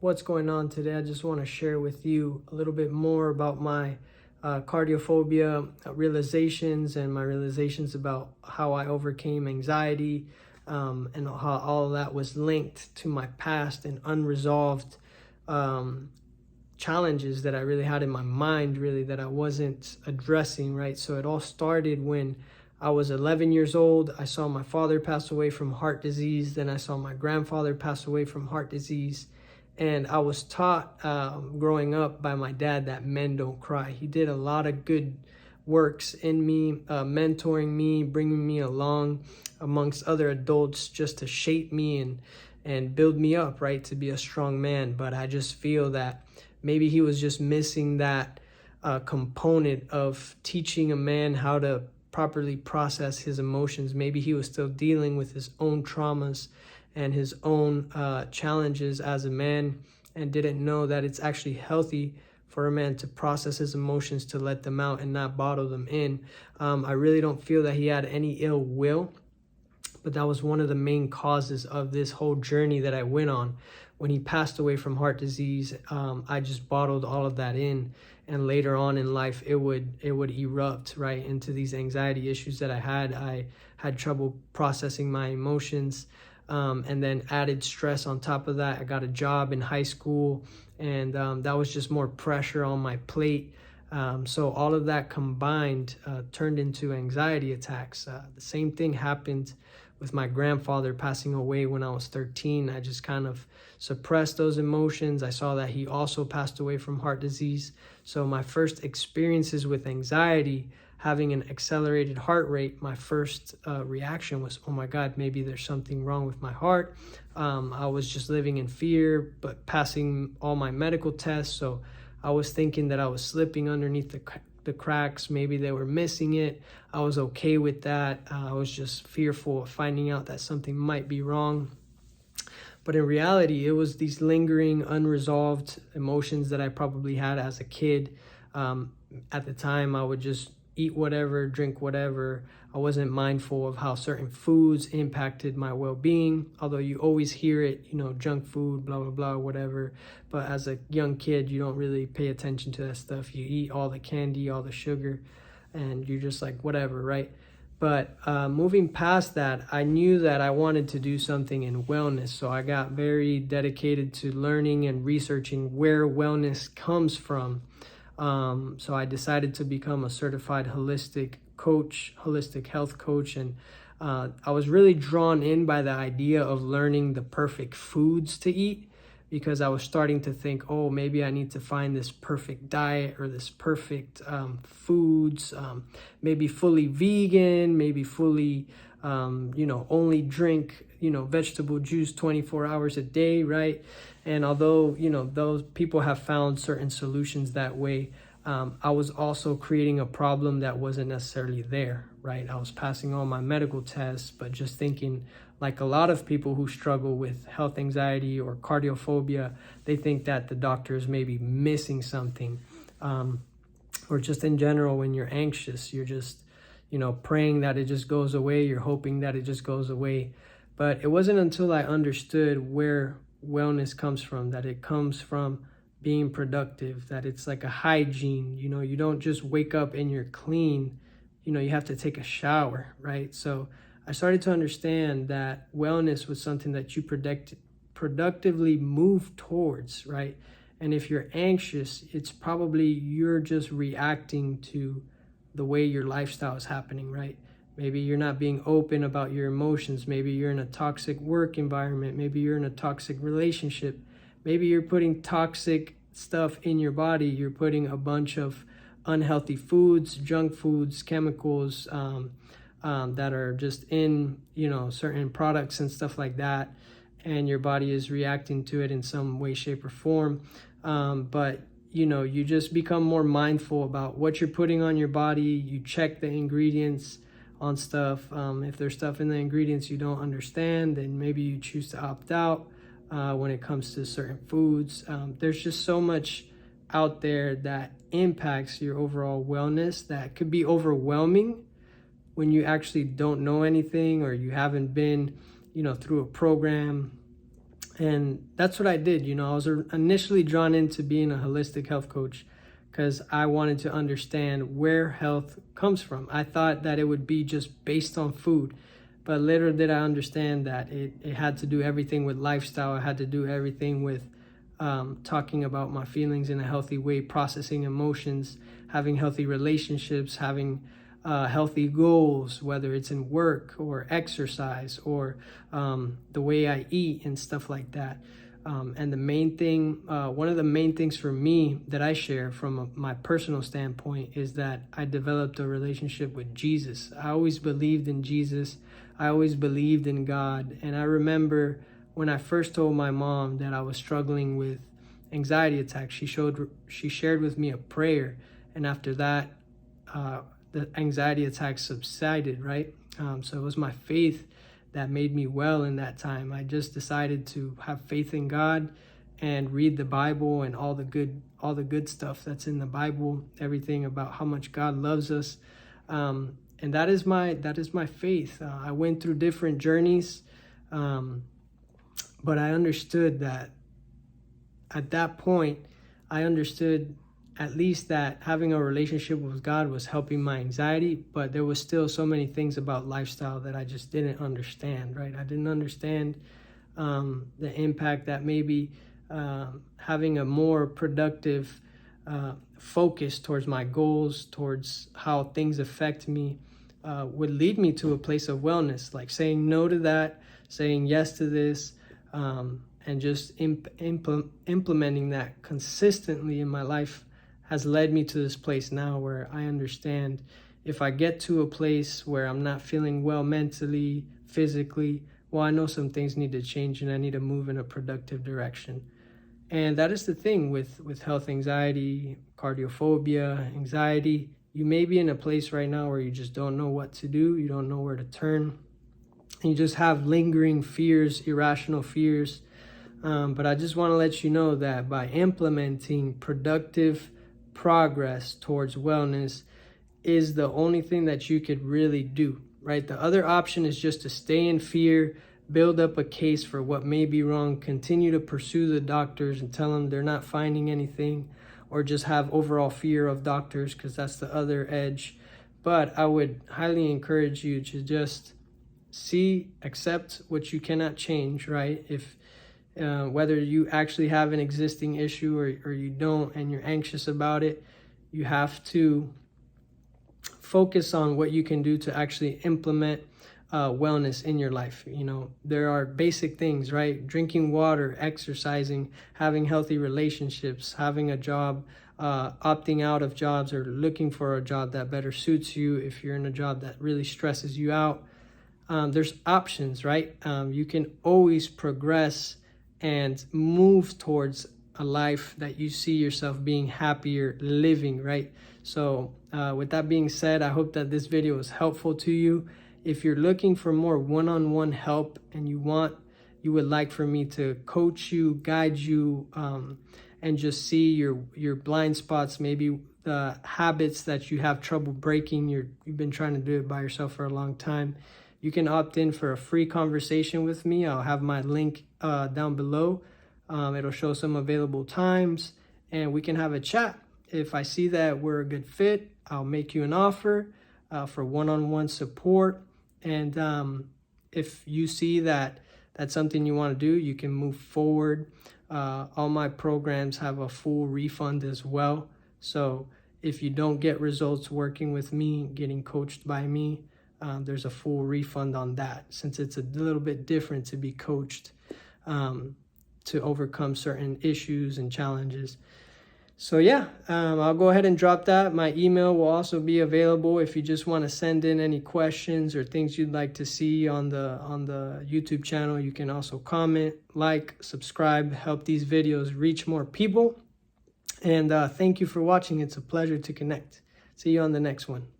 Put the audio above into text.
what's going on today. I just want to share with you a little bit more about my cardiophobia realizations and my realizations about how I overcame anxiety, and how all of that was linked to my past and unresolved challenges that I really had in my mind, really, that I wasn't addressing, right? So it all started when I was 11 years old. I saw my father pass away from heart disease. Then I saw my grandfather pass away from heart disease. And I was taught growing up by my dad that men don't cry. He did a lot of good works in me, mentoring me, bringing me along amongst other adults just to shape me and build me up, right, to be a strong man. But I just feel that maybe he was just missing that component of teaching a man how to properly process his emotions. Maybe he was still dealing with his own traumas and his own challenges as a man, and didn't know that it's actually healthy for a man to process his emotions, to let them out and not bottle them in. I really don't feel that he had any ill will, but that was one of the main causes of this whole journey that I went on. When he passed away from heart disease, I just bottled all of that in, and later on in life it would erupt right into these anxiety issues that I had. I had trouble processing my emotions, and then added stress on top of that. I got a job in high school, and that was just more pressure on my plate. So all of that combined turned into anxiety attacks. The same thing happened with my grandfather passing away when I was 13. I just kind of suppressed those emotions. I saw that he also passed away from heart disease. So my first experiences with anxiety, having an accelerated heart rate, my first reaction was, oh my God, maybe there's something wrong with my heart. I was just living in fear, but passing all my medical tests. So I was thinking that I was slipping underneath the cracks. Maybe they were missing it. I was okay with that. I was just fearful of finding out that something might be wrong. But in reality, it was these lingering, unresolved emotions that I probably had as a kid. At the time, I would just eat whatever, drink whatever. I wasn't mindful of how certain foods impacted my well-being, although you always hear it, junk food, blah, blah, blah, whatever. But as a young kid, you don't really pay attention to that stuff. You eat all the candy, all the sugar, and you're just like, whatever, right? But moving past that, I knew that I wanted to do something in wellness. So I got very dedicated to learning and researching where wellness comes from. So I decided to become a certified holistic health coach. And I was really drawn in by the idea of learning the perfect foods to eat, because I was starting to think, oh, maybe I need to find this perfect diet or this perfect foods, maybe fully vegan, maybe fully, only drink, vegetable juice 24 hours a day, right? And although, those people have found certain solutions that way, I was also creating a problem that wasn't necessarily there, right? I was passing all my medical tests, but just thinking, like a lot of people who struggle with health anxiety or cardiophobia, they think that the doctors may be missing something. Or just in general, when you're anxious, you're just, praying that it just goes away. You're hoping that it just goes away. But it wasn't until I understood where wellness comes from, that it comes from being productive, that it's like a hygiene. You don't just wake up and you're clean. You have to take a shower, right? So I started to understand that wellness was something that you productively move towards, right? And if you're anxious, it's probably you're just reacting to the way your lifestyle is happening, right? Maybe you're not being open about your emotions. Maybe you're in a toxic work environment. Maybe you're in a toxic relationship. Maybe you're putting toxic stuff in your body. You're putting a bunch of unhealthy foods, junk foods, chemicals, that are just in, certain products and stuff like that. And your body is reacting to it in some way, shape, or form. But you just become more mindful about what you're putting on your body. You check the ingredients on stuff. If there's stuff in the ingredients you don't understand, then maybe you choose to opt out when it comes to certain foods. There's just so much out there that impacts your overall wellness that could be overwhelming when you actually don't know anything, or you haven't been, through a program And that's what I did. I was initially drawn into being a holistic health coach because I wanted to understand where health comes from. I thought that it would be just based on food, but later did I understand that it had to do everything with lifestyle. It had to do everything with talking about my feelings in a healthy way, processing emotions, having healthy relationships, having healthy goals, whether it's in work or exercise or the way I eat and stuff like that. And the main thing, one of the main things for me that I share from my personal standpoint is that I developed a relationship with Jesus. I always believed in Jesus. I always believed in God. And I remember when I first told my mom that I was struggling with anxiety attacks, she shared with me a prayer. And after that, the anxiety attacks subsided, right? So it was my faith that made me well in that time. I just decided to have faith in God and read the Bible and all the good stuff that's in the Bible, everything about how much God loves us. And that is my faith. I went through different journeys, but I understood that at that point, I understood at least that having a relationship with God was helping my anxiety, but there was still so many things about lifestyle that I just didn't understand, right? I didn't understand the impact that maybe having a more productive focus towards my goals, towards how things affect me, would lead me to a place of wellness, like saying no to that, saying yes to this, and just implementing that consistently in my life has led me to this place now where I understand if I get to a place where I'm not feeling well mentally, physically, well, I know some things need to change and I need to move in a productive direction. And that is the thing with health anxiety, cardiophobia, anxiety. You may be in a place right now where you just don't know what to do. You don't know where to turn. And you just have lingering fears, irrational fears. But I just want to let you know that by implementing productive progress towards wellness is the only thing that you could really do, right? The other option is just to stay in fear, build up a case for what may be wrong, continue to pursue the doctors and tell them they're not finding anything, or just have overall fear of doctors, because that's the other edge. But I would highly encourage you to just accept what you cannot change, right? If whether you actually have an existing issue or you don't and you're anxious about it, you have to focus on what you can do to actually implement wellness in your life. There are basic things, right? Drinking water, exercising, having healthy relationships, having a job, opting out of jobs or looking for a job that better suits you if you're in a job that really stresses you out. There's options, right? You can always progress and move towards a life that you see yourself being happier living, right? So with that being said, I hope that this video was helpful to you. If you're looking for more one-on-one help and you would like for me to coach you, guide you, and just see your blind spots, maybe the habits that you have trouble breaking, you've been trying to do it by yourself for a long time, you can opt in for a free conversation with me. I'll have my link down below. It'll show some available times and we can have a chat. If I see that we're a good fit, I'll make you an offer for one-on-one support. And if you see that that's something you want to do, you can move forward. All my programs have a full refund as well. So if you don't get results working with me, getting coached by me, there's a full refund on that, since it's a little bit different to be coached to overcome certain issues and challenges. So yeah, I'll go ahead and drop that. My email will also be available if you just want to send in any questions or things you'd like to see on the YouTube channel. You can also comment, like, subscribe, help these videos reach more people. And thank you for watching. It's a pleasure to connect. See you on the next one.